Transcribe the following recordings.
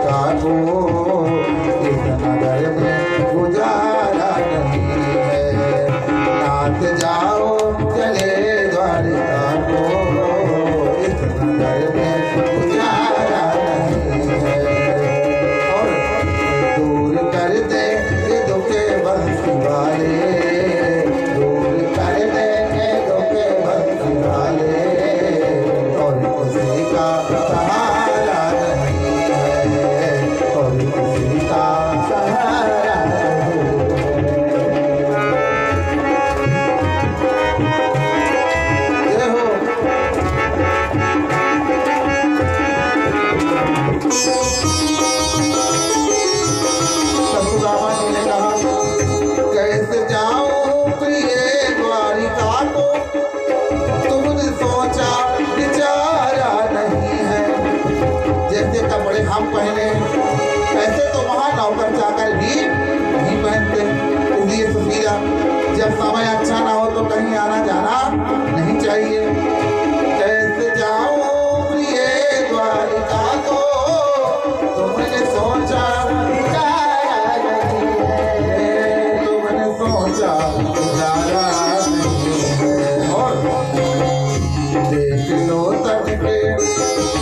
द्वारिका को, इस नगर में गुजारा नहीं है। नाथ जाओ चले द्वारिका को, इस नगर में गुजारा नहीं है। और दूर कर दे ये दुखे बंसी वाले, दूर कर दे ये दुखे बंसी वाले, और किसी का सहारा नहीं है, और किसी का सहारा नहीं है। हो ससुरामा जी ने कहा, कैसे जाऊं प्रिय द्वारिका को, तुमने सोचा विचारा नहीं है। जैसे कपड़े हम पहने ऐसे तो वहां नौकर चाकर भी नहीं पहनते। इसलिए सुशीला, जब समय अच्छा ना हो तो कहीं आना जाना नहीं चाहिए। कैसे जाऊं प्रिय द्वारिका को, तुमने सोचा विचारा नहीं है, तुमने सोचा विचारा नहीं है। और देख लो तन के,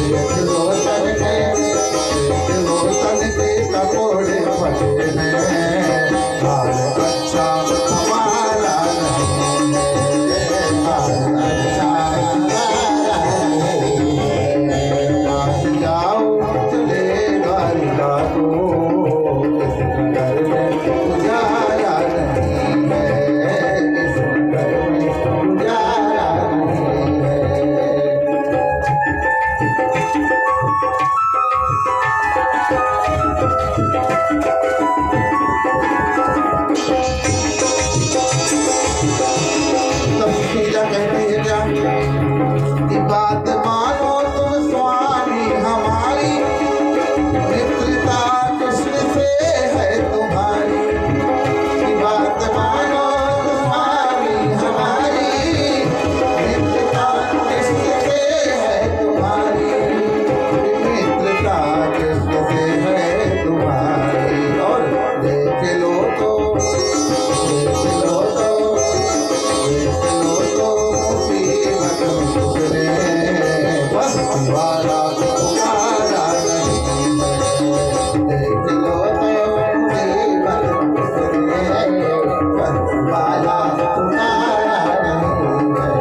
देख लो तन के, देख लो तन के कपड़े फटे हैं, हाल अच्छा हमारा नहीं है, हाल अच्छा हमारा नहीं है। नाथ जाओ चले द्वारिका को, इस नगर में गुजारा नहीं है, इस नगर में गुजारा नहीं है। तब सुशीला कहती है क्या कि बात मानो तुम स्वामी हमारी, मित्रता कृष्ण से है तुम्हारी। कि बात मानो तुम स्वामी हमारी, मित्रता कृष्ण से है तुम्हारी, मित्रता कृष्ण से है तुम्हारी। और देख लो तो, देख लो तो, देख लो तो मुसीबत में गुजरे, बंसी वाला तुम्हारा नहीं है। देख लो तो मुसीबत में गुजरे, बंसी वाला तुम्हारा नहीं है।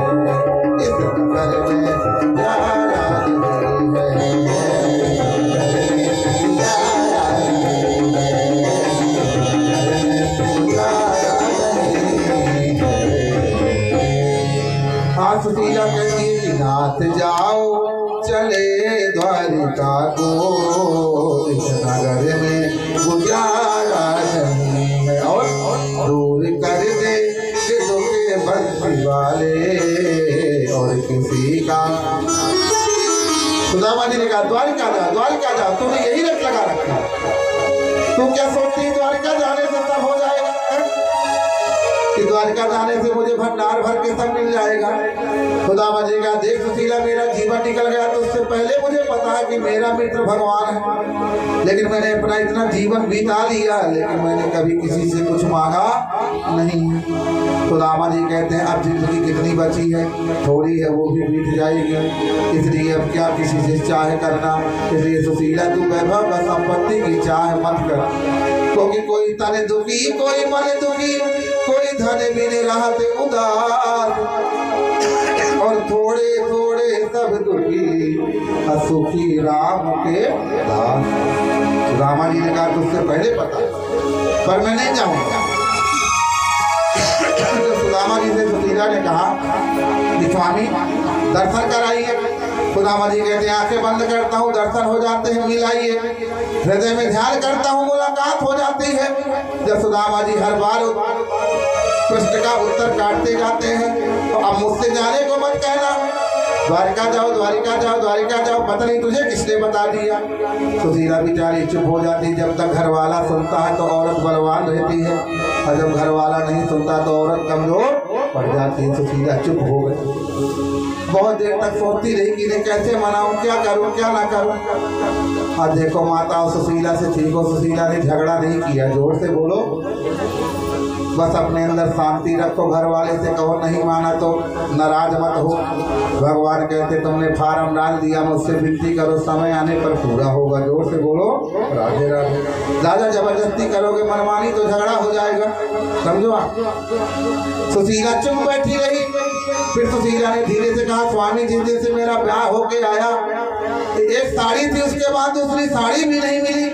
इस नगर में गुजारा नहीं है, इस नगर में गुजारा नहीं है, इस नगर में गुजारा नहीं है। हाँ, सुशीला कहती है कि नाथ जाओ चले द्वारिका को, इस नगर में गुजारा नहीं है। और दूर कर दे ये दुखे बंसी वाले, और किसी का। सुदामा जी ने कहा, द्वारिका जा, द्वारिका जा, तुम्हें यही रट लगा रखा। तू क्या सोचती है द्वारिका जाने से सब हो जाएगा? कि द्वारिका जाने से मुझे भंडार भर के सब मिल जाएगा? सुदामा जी का, देख सुशीला, मेरा जीवन निकल गया तो उससे पहले मुझे पता है कि मेरा मित्र भगवान है, लेकिन मैंने अपना इतना जीवन बिता लिया, लेकिन मैंने कभी किसी से कुछ मांगा नहीं। सुदामा जी कहते हैं, अब जिंदगी कितनी बची है, थोड़ी है, वो भी बीत जाएगी, इसलिए अब क्या किसी से चाह करना। इसलिए सुशीला, तू वैभव व संपत्ति की चाह मत कर, क्योंकि कोई तन दुखी, कोई मन दुखी, कोई धन बिन रहते उदास, और थोड़े थोड़े सब दुखी, असुखी राम के दास। रामा जी ने कहा, तुझसे पहले पता, पर मैं नहीं जाऊंगा। तो सुदामा जी से सुशीला ने कहा कि स्वामी दर्शन कराइए। सुदामा जी कहते हैं, आंखें बंद करता हूँ, दर्शन हो जाते हैं, मिलाइए। हृदय में ध्यान करता हूँ, मुलाकात हो जाती है। जब सुदामा जी हर बार प्रश्न का उत्तर काटते जाते हैं, तो अब मुझसे जाने को मत कहना, द्वारिका जाओ, द्वारिका जाओ, द्वारिका जाओ, पता नहीं तुझे किसने बता दिया। सुशीला बेचारी चुप हो जाती। जब तक घर वाला सुनता है तो औरत बलवान रहती है, और जब घर वाला नहीं सुनता तो औरत कमजोर पड़ जाती है। सुशीला चुप हो गई। बहुत देर तक सोचती रही कि इन्हें कैसे मनाऊं, क्या करूं क्या ना करूं। और देखो माता सुशीला से ठीक हो, सुशीला ने झगड़ा नहीं किया। जोर से बोलो। बस अपने अंदर शांति रखो, घर वाले से कहो नहीं माना तो नाराज मत हो। भगवान कहते तुमने फार्म डाल दिया, मुझसे विनती करो, समय आने पर पूरा होगा। जोर से बोलो राधे राधे। ज़्यादा जबरदस्ती करोगे मनमानी तो झगड़ा हो जाएगा, समझो आप। सुशीला चुप बैठी रही। फिर सुशीला ने धीरे से कहा स्वामी जिस दिन से मेरा ब्याह होके आया, एक साड़ी थी, उसके बाद दूसरी साड़ी भी नहीं मिली।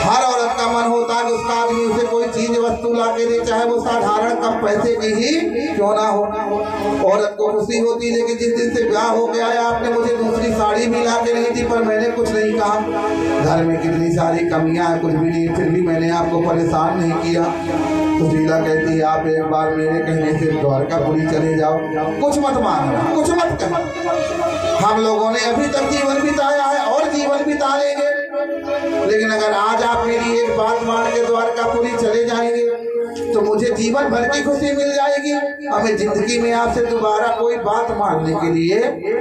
हर औरत का मन होता है उसका आदमी उसे कोई चीज वस्तु ला के दे, चाहे वो साधारण कम पैसे की ही क्यों ना हो। औरत को खुशी होती, लेकिन जिस दिन से ब्याह हो गया है आपने मुझे दूसरी साड़ी भी ला के नहीं दी, पर मैंने कुछ नहीं कहा। घर में कितनी सारी कमियां हैं, कुछ भी नहीं, फिर भी मैंने आपको परेशान नहीं किया। सुशीला कहती है आप एक बार मेरे कहने से द्वारकापुरी चले जाओ, कुछ मत मांगना, कुछ मत कहना। हम लोगों ने अभी तक जीवन बिताया है और जीवन बिता लेंगे, लेकिन अगर आज आप मेरी एक बात मान के द्वारकापुरी चले जाएंगे तो मुझे जीवन भर की खुशी मिल जाएगी। हमें जिंदगी में आपसे दोबारा कोई बात मानने के लिए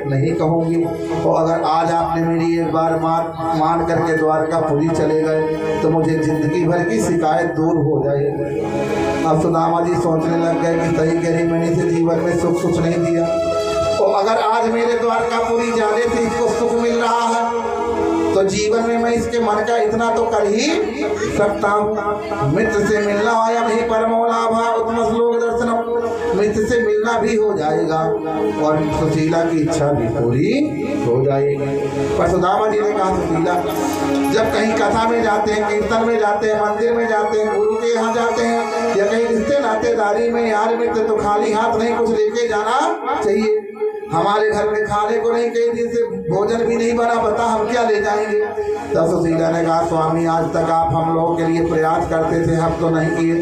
नहीं कहूँगी। तो अगर आज आपने मेरी एक बार मान करके द्वारकापुरी चले गए तो मुझे जिंदगी भर की शिकायत दूर हो जाएगी। अब सुदामा जी सोचने लग गए कि सही कह रही, मैंने इसे जीवन में सुख कुछ नहीं दिया, तो अगर आज मेरे द्वारकापुरी जाने से इसको सुख मिल रहा है तो जीवन में मैं इसके मन का इतना तो कर ही सकता हूँ। मित्र से मिलना आया नहीं परमो लाभा उत्तम श्लोक दर्शनम, मित्र से मिलना भी हो जाएगा और सुशीला की इच्छा भी पूरी हो जाएगी। पर सुदामा जी ने कहा सुशीला जब कहीं कथा में जाते हैं, कीर्तन में जाते हैं, मंदिर में जाते हैं, गुरु के यहाँ जाते हैं या कहीं रिश्ते नातेदारी में यार मित्र, तो खाली हाथ नहीं कुछ लेके जाना चाहिए। हमारे घर में खाने को नहीं, कई दिन से भोजन भी नहीं बना, बता हम क्या ले जाएंगे। तब सुशीला ने कहा स्वामी आज तक आप हम लोगों के लिए प्रयास करते थे, हम तो नहीं किए,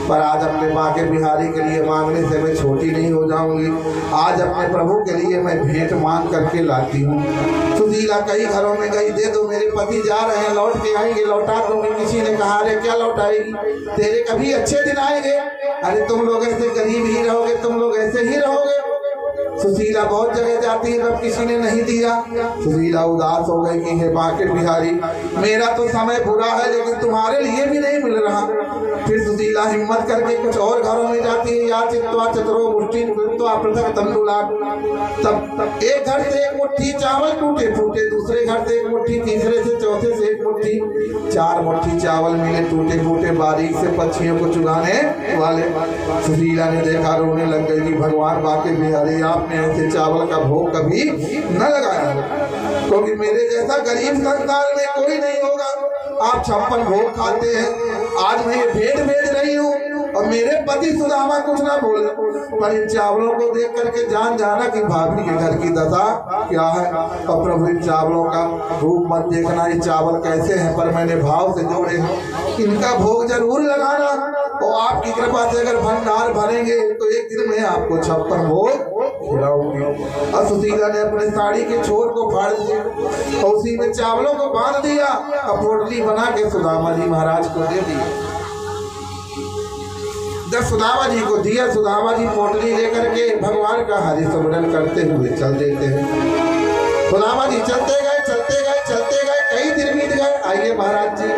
पर आज अपने बाके बिहारी के लिए मांगने से मैं छोटी नहीं हो जाऊंगी। आज अपने प्रभु के लिए मैं भेंट मांग करके लाती हूँ। सुशीला कई घरों में गई, दे दो मेरे पति जा रहे हैं, लौट के आएंगे, लौटा दूंगी। किसी ने कहा अरे क्या लौटाएगी, तेरे कभी अच्छे दिन आएंगे, अरे तुम लोग ऐसे गरीब ही रहोगे, तुम लोग ऐसे ही रहोगे। सुशीला बहुत जगह जाती है, तब किसी ने नहीं दिया। सुशीला उदास हो गई कि हे बाके बिहारी मेरा तो समय बुरा है लेकिन तुम्हारे लिए भी नहीं मिल रहा। फिर सुशीला हिम्मत करके कुछ और घरों में जाती है, या चित्वा चतुरो मुष्टि पृथक तंडुला। तब एक घर से एक मुट्ठी चावल टूटे फूटे, दूसरे घर से एक मुट्ठी, तीसरे से चौथे से एक मुट्ठी, 4 मुट्ठी चावल मिले टूटे फूटे, बारीक से पक्षियों को चुगाने वाले। सुशीला ने देखा, रोने लग गई कि भगवान बाके बिहारी आपने ऐसे चावल का भोग कभी न लगाया, क्योंकि मेरे जैसा गरीब संसार में कोई नहीं होगा। आप 56 भोग खाते हैं, आज मैं ये भेंट भेज रही हूँ और मेरे पति सुदामा कुछ ना बोले, पर इन चावलों को देख करके जान जाना कि भाभी के घर की दशा क्या है। और प्रभु इन चावलों का रूप मत देखना, ये चावल कैसे हैं, पर मैंने भाव से जोड़े हैं, इनका भोग जरूर लगाना। और आपकी कृपा से अगर भंडार भरेंगे तो एक दिन में आपको 56 भोग खिलाऊंगी। और सुशीला ने अपने साड़ी के छोर को फाड़ दिया और उसी में चावलों को बांध दिया और पोटली बना के सुदामा जी महाराज को दे दी। जब सुदामा जी को दिया, सुदामा जी पोटली लेकर के भगवान का हरि सिमरन करते हुए चल देते हैं। सुदामा जी चलते गए चलते गए चलते गए, कई दिन बीत गए। आइए महाराज जी,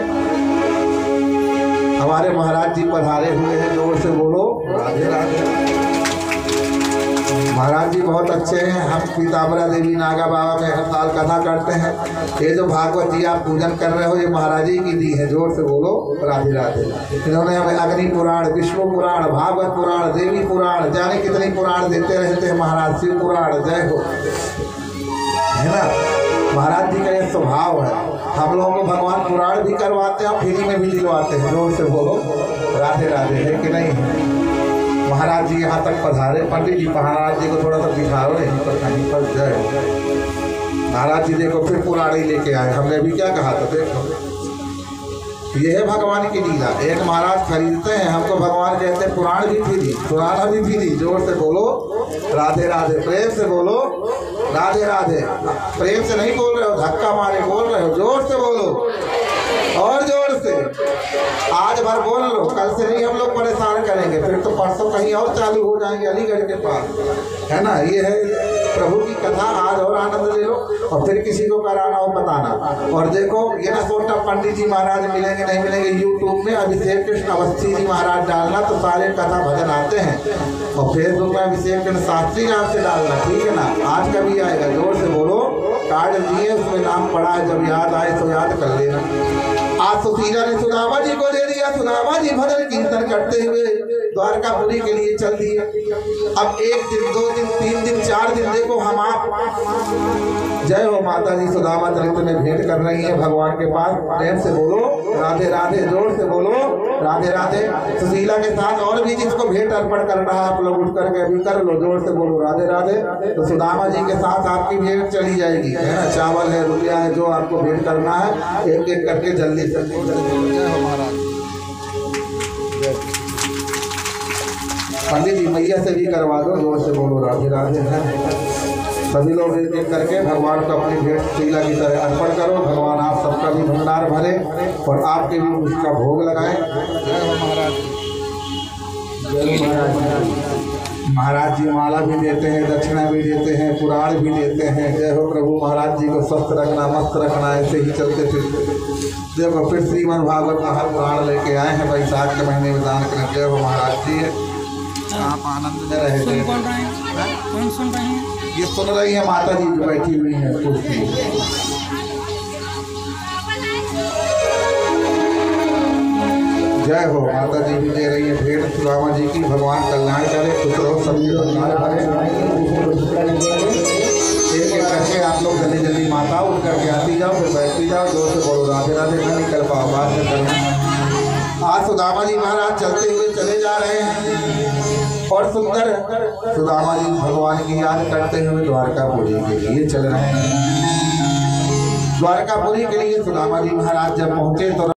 हमारे महाराज जी पधारे हुए हैं, जोर से बोलो राधे राधे। महाराज जी बहुत अच्छे हैं। हम पीताम्बरा देवी नागा बाबा में हर साल कथा करते हैं। ये जो भागवत जी आप पूजन कर रहे हो ये महाराज जी की दी है, जोर से बोलो राधे राधे। इन्होंने हमें अग्नि पुराण, विष्णु पुराण, भागवत पुराण, देवी पुराण, जाने कितने पुराण देते रहते हैं महाराज। शिव पुराण, जय हो, है ना। महाराज जी का ये स्वभाव है। हम लोगों को भगवान पुराण भी करवाते हैं, फ्री में भी दिलवाते हैं। जोर से बोलो राधे राधे, है कि नहीं। महाराज जी यहाँ तक पधारे, पंडित जी महाराज जी को थोड़ा सा बिठाओ, नहीं तो कहीं पर जाए। महाराज जी देखो फिर पुराणी लेके आए, हमने भी क्या कहा था, देखो ये है भगवान की लीला। एक महाराज खरीदते हैं, हमको भगवान कहते हैं पुराण भी फ्री, पुराना भी फ्री। जोर से बोलो राधे राधे, प्रेम से बोलो राधे राधे। प्रेम से नहीं बोल रहे हो, धक्का मारे बोल रहे हो, जोर से बोलो और जोर से। आज भर बोल लो, कल से नहीं हम लोग परेशान करेंगे, फिर तो परसों कहीं और चालू हो जाएंगे अलीगढ़ के पास। है ना। ये है प्रभु की कथा, आज और आनंद ले लो और फिर किसी को कराना हो बताना। और देखो ये ना सोचना पंडित जी महाराज मिलेंगे नहीं मिलेंगे, यूट्यूब में अभिषेक कृष्ण अवस्थी जी महाराज डालना तो सारे कथा भजन आते हैं, और फेसबुक में अभिषेक कृष्ण शास्त्री नाम से डालना, ठीक है ना। आज का भी आएगा, जोर से बोलो, कार्ड दिए उसमें नाम पड़ा है, जब याद आए तो याद कर लेना। आज सुशीला ने सुदामा जी को दे दिया, सुदामा जी भजन कीर्तन करते हुए द्वारकापुरी के लिए चल दिए। अब 1 दिन 2 दिन 3 दिन 4 दिन देखो हम आप जय हो माता जी सुदामा चरित्र में भेंट कर रही है भगवान के पास। प्रेम से बोलो राधे राधे, जोर से बोलो राधे राधे। सुशीला के साथ और भी जिसको भेंट अर्पण करना है आप लोग उठ करके अभी कर लो, जोर से बोलो राधे राधे। तो सुदामा जी के साथ आपकी भेंट चली जाएगी, है ना। चावल है, रुपया है, जो आपको भेंट करना है एक एक करके जल्दी से। पंडित जी मैया से भी करवा दो, जोर से बोलो राधे राधे। सभी लोग एक एक करके भगवान को अपनी भेंट शीला की तरह अर्पण करो। भगवान आप सबका भी भंडार भरे और आपके भी उसका भोग लगाए। महाराज जी माला भी देते हैं, दक्षिणा भी देते हैं, पुराण भी देते हैं। जय हो प्रभु महाराज जी को स्वस्थ रखना, मस्त रखना, ऐसे ही चलते फिरते। देखो फिर श्रीमद् भागवत का हर पुराण लेके आए हैं वैशाख के महीने में दान करें। जय हो महाराज जी, आप आनंद में रहे थे। कौन सुन रहे हैं? ये सुन रही है माता जी जो बैठी हुई है कुर्सी। जय हो माता जी भी दे रही है भेंट सुदामा जी की। भगवान कल्याण करे, खुश रहो, सभी लोग एक एक करके आप लोग जल्दी जल्दी माता उठ करके आती जाओ, फिर बैठती जाओ, जोर से बोलो राधे राधे। ना निकल पाओ बात में करना। आज सुदामा जी महाराज चलते हुए चले जा रहे हैं और सुंदर सुदामा जी भगवान की याद करते हुए द्वारकापुरी के लिए चल रहे हैं। द्वारकापुरी के लिए सुदामा जी महाराज जब पहुंचे तो